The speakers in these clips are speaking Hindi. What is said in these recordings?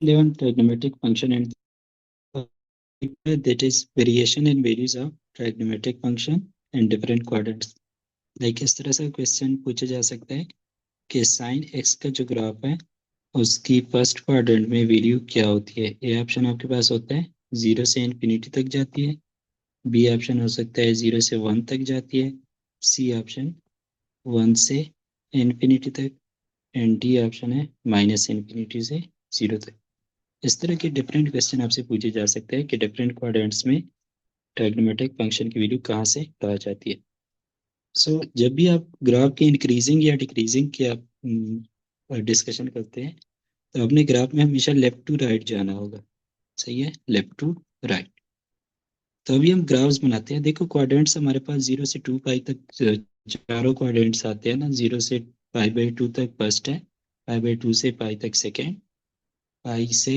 11 trigonometric function and that is variation in values of trigonometric function and different quadrants. Like इस तरह से क्वेश्चन पूछा जा सकता है कि साइन एक्स का जो ग्राफ है उसकी फर्स्ट क्वाड्रेंट में वैल्यू क्या होती है। ए ऑप्शन आपके पास होता है 0 से इन्फिनिटी तक जाती है, बी ऑप्शन हो सकता है 0 से 1 तक जाती है, सी ऑप्शन 1 से इन्फिनिटी तक, एंड डी ऑप्शन है माइनस इन्फिनिटी से 0 तक। इस तरह के डिफरेंट क्वेश्चन आपसे पूछे जा सकते हैं कि डिफरेंट क्वाड्रेंट्स में ट्राइगोनोमेट्रिक फंक्शन की वैल्यू कहाँ से कहा जाती है। सो जब भी आप ग्राफ के इंक्रीजिंग या डिक्रीजिंग की आप डिस्कशन करते हैं तो अपने ग्राफ में हमेशा लेफ्ट टू राइट जाना होगा। सही है, लेफ्ट टू राइट। तो अभी हम ग्राफ्स बनाते हैं। देखो क्वाड्रेंट्स हमारे पास 0 से 2 पाई तक चारों क्वाड्रेंट्स आते हैं ना। 0 से पाई/2 तक फर्स्ट है, पाई/2 से पाई तक सेकेंड, पाई से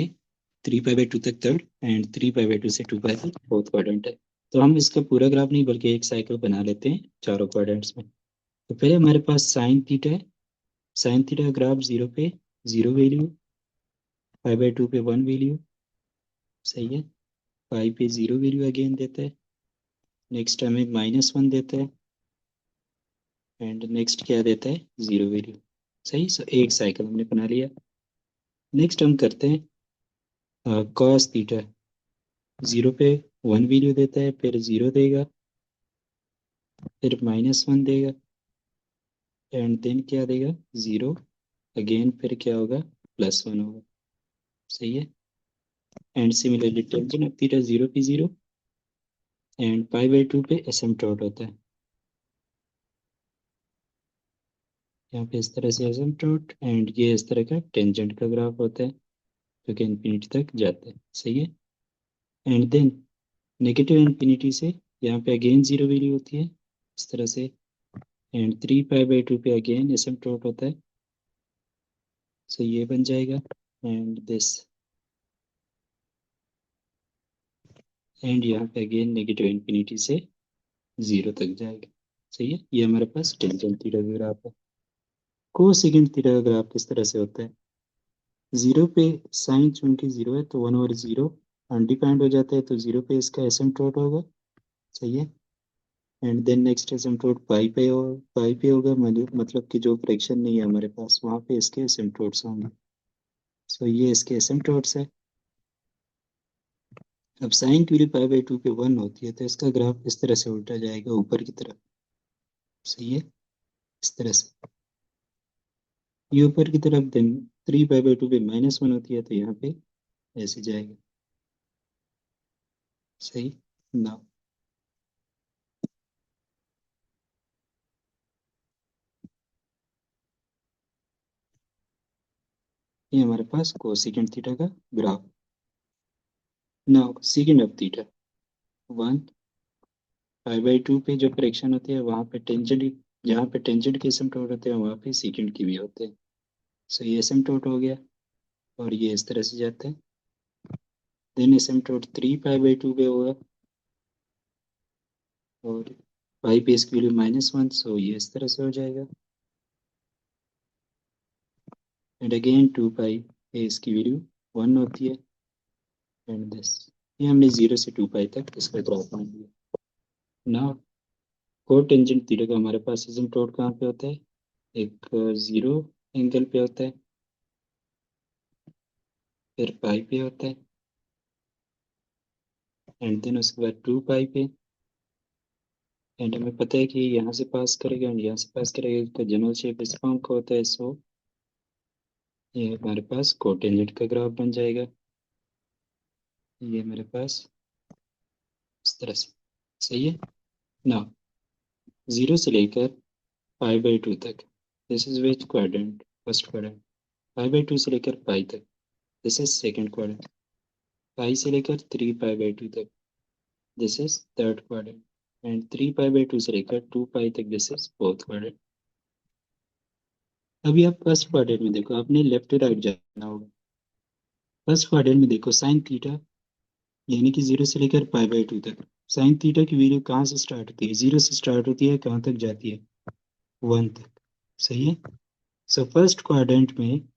3 पाई/2 तक थर्ड, एंड 3 पाई/2 से 2 पाई तक फोर्थ क्वाड्रेंट है। तो हम इसका पूरा ग्राफ नहीं बल्कि एक साइकिल बना लेते हैं चारों क्वाड्रेंट्स में। तो पहले हमारे पास साइन थीटा है। साइन थीटा ग्राफ 0 पे 0 वैल्यू, पाई/2 पे 1 वैल्यू, सही है, पाई पे 0 वैल्यू अगेन देता है, नेक्स्ट हमें -1 देता है, एंड नेक्स्ट क्या देता है 0 वैल्यू। सही, सो एक साइकिल हमने बना लिया। नेक्स्ट हम करते हैं कॉस थीटा। 0 पे 1 वैल्यू देता है, फिर 0 देगा, फिर -1 देगा, एंड देन क्या देगा 0 अगेन, फिर क्या होगा +1 होगा। सही है, and similarly tangent of theta 0 पे 0, एंड पाई/2 पे एसिम्प्टोट होता है। यहाँ पे इस तरह से एसिम्प्टोट, एंड ये इस तरह का टेंजेंट का ग्राफ होता है जो कि इन्फिनिटी तक जाता है। सही है, एंड देन नेगेटिव इन्फिनिटी से यहाँ पे अगेन 0 वैल्यू होती है इस तरह से, एंड 3 पाई/2 पे अगेन एसिम्प्टोट होता है। सो ये बन जाएगा, एंड दिस, एंड यहाँ पे अगेन नेगेटिव इन्फिनिटी से 0 तक जाएगा। सही है, ये हमारे पास टेंजेंट थीटा का ग्राफ है। कोसेकेंट थीटा का ग्राफ किस तरह से होता है। 0 पे साइन चूंकि 0 है तो 1/0 अनडिफाइंड हो जाता है, तो 0 पे इसका एसिम्प्टोट होगा। सही है, एंड देन नेक्स्ट एसिम्प्टोट पाई पे होगा, मतलब कि जो फ्रैक्शन नहीं है हमारे पास वहाँ पे इसके एसिम्प्टोट्स होंगे। सो ये इसके एसिम्प्टोट्स है। अब साइन की वैल्यू पाई/2 पे 1 होती है तो इसका ग्राफ इस तरह से उल्टा जाएगा ऊपर की तरफ। सही है, इस तरह से ये ऊपर की तरफ। देन 3 पाई/2 पे -1 होती है तो यहाँ पे ऐसे जाएगा। सही ना। ये हमारे पास कोसेकेंट थीटा का graph. Now second of theta 1, पाई/2 पे जो फ्रैक्शन होती है वहाँ पे टेंजेंट, जहाँ पे टेंजेंट के एसिम्प्टोट होते हैं वहाँ पे सेकेंड की भी होते हैं। सो ये एसिम्प्टोट हो गया, और ये इस तरह से जाता है। देन एसिम्प्टोट 3 पाई/2 पे होगा, और पाई पे इसकी वैल्यू -1, सो ये इस तरह से हो जाएगा, एंड अगेन 2 पाई पे इसकी वैल्यू 1 होती है, एंड दिस, ये हमने 0 से 2 पाई तक इसका ग्राफ बना लिया। नाउ कोटेंजेंट थीटा का हमारे पास एसिम्प्टोट कहाँ पे होता है, एक 0 एंगल पे होता है, फिर पाई पे होता है, एंड देन उसके बाद 2 पाई पे, एंड हमें पता है कि यहाँ से पास करेगा एंड यहाँ से पास करेगा, इसका जनरल शेप इस फॉर्म का होता है। सो ये हमारे पास कोटेंजेंट का ग्राफ बन जाएगा। ये मेरे पास इस तरह से। सही है ना, 0 से लेकर पाई/2 तक, this is which quadrant, first quadrant. पाई/2 से लेकर पाई तक, this is second quadrant. Pi से लेकर 3 पाई/2 तक, this is third quadrant, and 3 पाई/2 से लेकर 2 पाई तक, दिस इज फोर्थ क्वाड्रेंट। अभी आप फर्स्ट क्वाड्रेंट में देखो, आपने लेफ्ट टू राइट जाना होगा। फर्स्ट क्वाड्रेंट में देखो साइन थीटा, यानी कि 0 से लेकर पाई/2 तक, साइन थीटा की वैल्यू कहाँ से स्टार्ट होती है, 0 से स्टार्ट होती है, कहाँ तक जाती है 1 तक। सही है, सो फर्स्ट क्वाड्रेंट में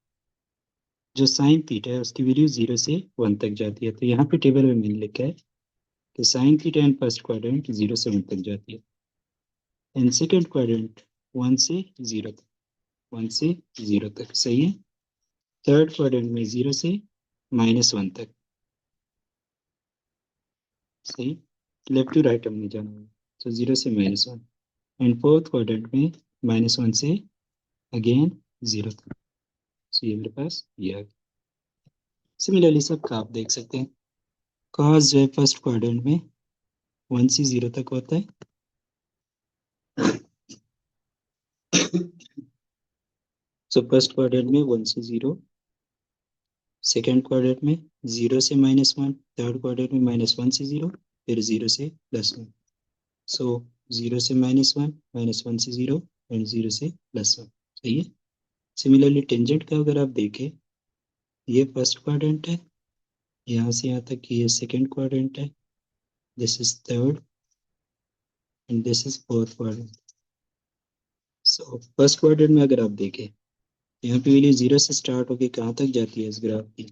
जो साइन थीटा है उसकी वैल्यू 0 से 1 तक जाती है। तो यहाँ पे टेबल में मैंने लिखा है कि sine theta in first quadrant 0 से 1 तक जाती है, इन सेकेंड क्वाड्रेंट 1 से 0 तक, 1 से 0 तक, सही है। थर्ड क्वाड्रेंट में 0 से -1 तक, सही। लेफ्ट टू राइट हमने जाना है, तो 0 से -1। एंड फोर्थ क्वाड्रेंट में -1 से अगेन 0 तक। सो ये मेरे पास ये आ गया। सिमिलरली सबका आप देख सकते हैं, कॉस जो है फर्स्ट क्वाड्रेंट में 1 से 0 तक होता है, सो फर्स्ट क्वाड्रेंट में 1 से 0, सेकेंड क्वाड्रेंट में 0 से -1, थर्ड क्वाड्रेंट में -1 से 0, फिर 0 से +1। सो 0 से -1, -1 से 0 एंड 0 से +1, सही है। सिमिलरली टेंजेंट का अगर आप देखें, ये फर्स्ट क्वाड्रेंट है, यहाँ से यहाँ तक ये सेकेंड क्वाड्रेंट है, this is third and this is fourth quadrant. So first quadrant में अगर आप देखें, यहाँ पे वैल्यू 0 से स्टार्ट होके कहाँ तक जाती है इस ग्राफ की,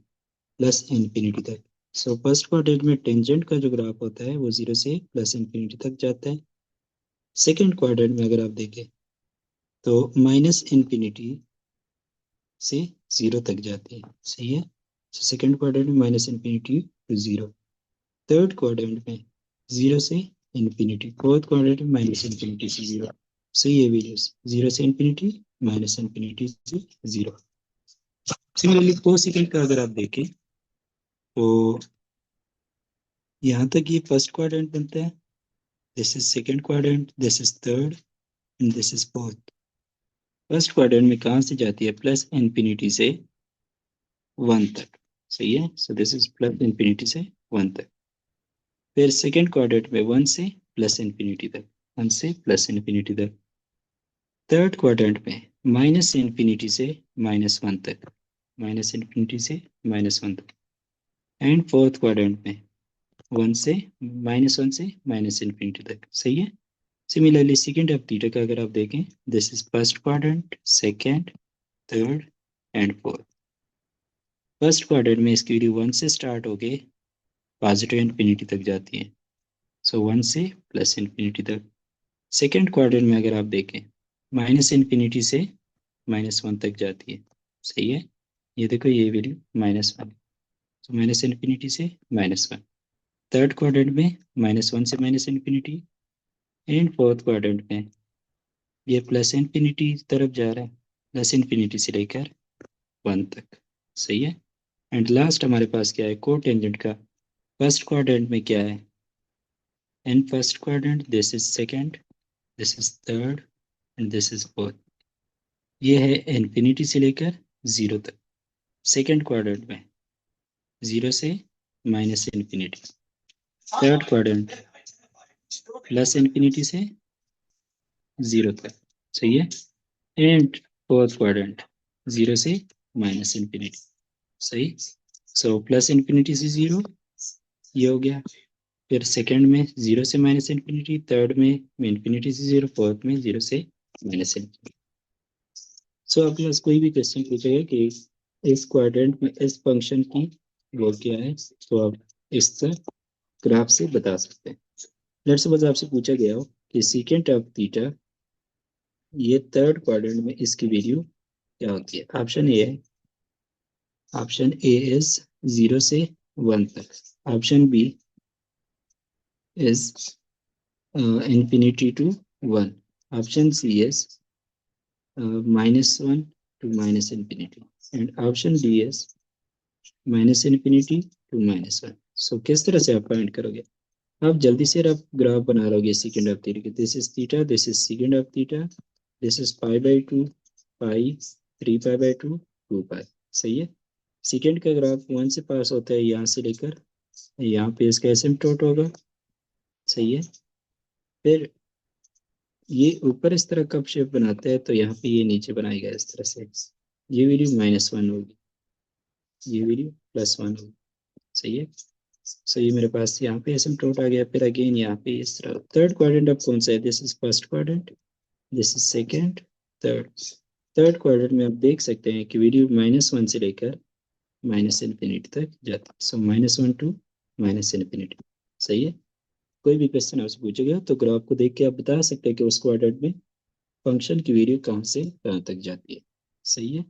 +∞ तक। सो फर्स्ट क्वाड्रेंट में टेंजेंट का जो ग्राफ होता है वो 0 से +∞ तक जाता है। सेकेंड क्वाड्रेंट में अगर आप देखें तो -∞ से 0 तक जाती है, सही है। सेकेंड क्वाड्रेंट में -∞ to 0, थर्ड क्वाड्रेंट में 0 से ∞, फोर्थ क्वाड्रेंट में -∞ से 0। सो ये वैल्यूज 0 से ∞, -∞ से 0। सिमिलरली कोसेकेंट का अगर आप देखें तो यहाँ तक ये फर्स्ट क्वाड्रेंट बनता है, this is second quadrant, this is third and this is fourth. First quadrant में कहाँ से जाती है, +∞ से 1 तक, सही है। सो दिस इज +∞ से 1 तक। फिर सेकेंड क्वाड्रेंट में 1 से +∞ तक, 1 से +∞ तक। थर्ड क्वाड्रेंट में -∞ से -1 तक, -∞ से -1 तक। एंड फोर्थ क्वाड्रेंट में 1 से -1 से -∞ तक, सही है। सिमिलरली सेकेंड ऑफ थीटा का अगर आप देखें, this is first quadrant, second, third and fourth. First quadrant में इसकी वैल्यू 1 से स्टार्ट होके पॉजिटिव इन्फिनिटी तक जाती है, सो 1 से +∞ तक। सेकेंड क्वाड्रेंट में अगर आप देखें, -∞ से -1 तक जाती है, सही है। ये देखो ये वैल्यू -1, तो -∞ से -1। थर्ड क्वाड्रेंट में -1 से -∞, एंड फोर्थ क्वाड्रेंट में ये +∞ तरफ जा रहा है, +∞ से लेकर 1 तक, सही है। एंड लास्ट हमारे पास क्या है, कोटेंजेंट का। फर्स्ट क्वाड्रेंट में क्या है, in first quadrant this is second, this is third and this is fourth. ये है इन्फिनिटी से लेकर 0 तक। सेकेंड क्वाड्रेंट में 0 से -∞, थर्ड क्वाड्रेंट +∞ से 0 तक, सही है। एंड फोर्थ क्वाड्रेंट 0 से -∞, सही। सो +∞ से 0 ये हो गया। फिर सेकंड में 0 से -∞, थर्ड में ∞ से 0, फोर्थ में 0 से -∞। सो आपके पास कोई भी क्वेश्चन पूछेगा कि इस क्वाड्रेंट में इस फंक्शन की वो क्या है, तो आप इस ग्राफ से बता सकते हैं। लेट्स सपोज आपसे पूछा गया हो कि सीकेंट ऑफ थीटा, ये थर्ड क्वाड्रेंट में इसकी वैल्यू क्या होती है। ऑप्शन ए है, ऑप्शन ए इज 0 से 1 तक, option B is infinity to 1, option C is -1 to -∞, and option D is -∞ to -1। सो किस तरह से आप फाइंड करोगे, आप जल्दी से आप ग्राफ बना लोगे second of theta, this is theta, this is second of theta, this is π/2, pi, 3π/2, 2π, सही है। सेकेंड का ग्राफ 1 से पास होता है यहाँ से लेकर यहाँ पे, इसका एसिम्पटोट होगा, सही है। फिर ये ऊपर इस तरह कप शेप बनाता है, तो यहाँ पे ये नीचे बनाएगा इस तरह से, ये वैल्यू -1 होगी, ये वैल्यू +1 होगी, सही है। सो ये मेरे पास यहाँ पे एसिम्पटोट आ गया। फिर अगेन यहाँ पे इस तरह थर्ड क्वाड्रेंट अब कौन सा है, this is first quadrant, this is second, third. Third quadrant में आप देख सकते हैं कि वैल्यू -1 से लेकर माइनस इन्फिनिटी तक जाती है। सो -1 टू -इन्फिनिटी। सही है। कोई भी क्वेश्चन आपसे पूछेगा तो ग्राफ को देख के आप बता सकते हैं कि उस क्वाड्रेंट में फंक्शन की वैल्यू कहाँ से कहाँ तक जाती है। सही है।